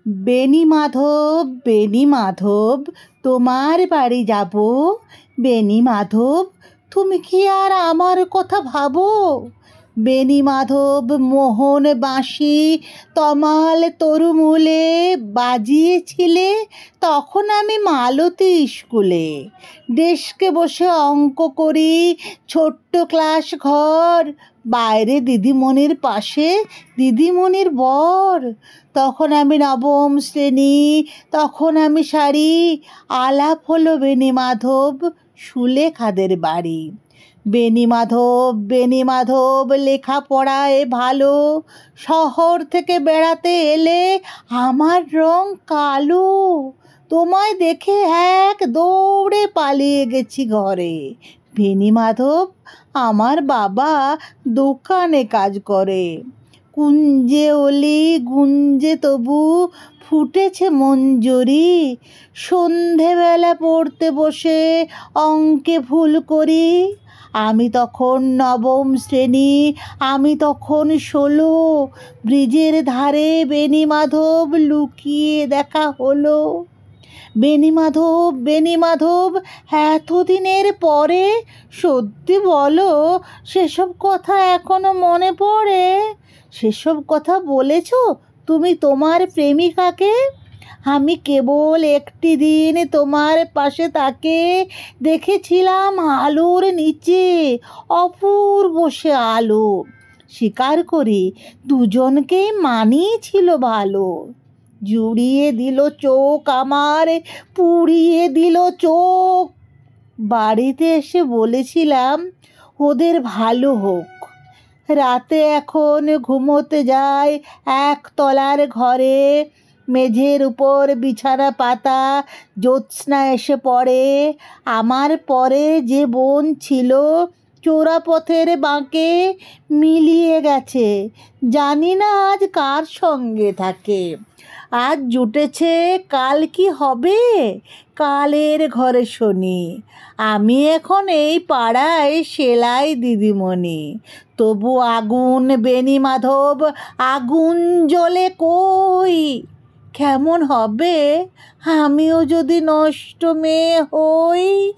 বেণী মাধব, বেণী মাধব, তোমার বাড়ি যাব। বেণী মাধব, তুমি কি আর আমার কথা ভাবো? বেণী মাধব মোহন বাঁশি তমাল তরুমূলে বাজিয়েছিলে তখন আমি মালতী স্কুলে। ডেস্কে বসে অঙ্ক করি, ছোট্ট ক্লাস ঘর, বাইরে দিদিমণির পাশে দিদিমণির বর। তখন আমি নবম শ্রেণী, তখন আমি শাড়ি, আলাপ হলো বেণী মাধব সুলেখাদের বাড়ি। বেণী মাধব, বেণী মাধব, লেখাপড়ায় ভালো, শহর থেকে বেড়াতে এলে আমার রং কালো। তোমায় দেখে এক দৌড়ে পালিয়ে গেছি ঘরে। বেণী মাধব, আমার বাবা দোকানে কাজ করে। কুঞ্জে অলি গুঞ্জে তবু ফুটেছে মঞ্জরি। সন্ধেবেলা পড়তে বসে অঙ্কে ভুল করি। আমি তখন নবম শ্রেণী, আমি তখন 16। ব্রিজের ধারে বেণী মাধব লুকিয়ে দেখা হলো। বেণী মাধব, বেণী মাধব, এতদিনের পরে সত্যি বলো, সেসব কথা এখনো মনে পড়ে? সেসব কথা বলেছ তুমি তোমার প্রেমিকাকে? আমি কেবল একটি দিন তোমার পাশে তাকে দেখেছিলাম আলোর নিচে, অপূর্ব সে আলো। স্বীকার করি দুজনকেই মানিয়েছিল ভালো। জুড়িয়ে দিল চোখ আমার, পুড়িয়ে দিল চোখ। বাড়িতে এসে বলেছিলাম ওদের ভালো হোক। রাতে এখন ঘুমোতে যায় একতলার ঘরে। মেঝের উপর বিছানা পাতা, জ্যোৎস্না এসে পড়ে। আমার পরে যে বোন ছিল চোরাপথের বাঁকে মিলিয়ে গেছে, জানি না আজ কার সঙ্গে থাকে। আজ জুটেছে, কাল কি হবে? কালের ঘরে শনি। আমি এখন এই পাড়ায় সেলাই দিদিমণি। তবু আগুন বেণী মাধব, আগুন জ্বলে কই? কেমন হবে আমিও যদি নষ্ট মেয়ে হই?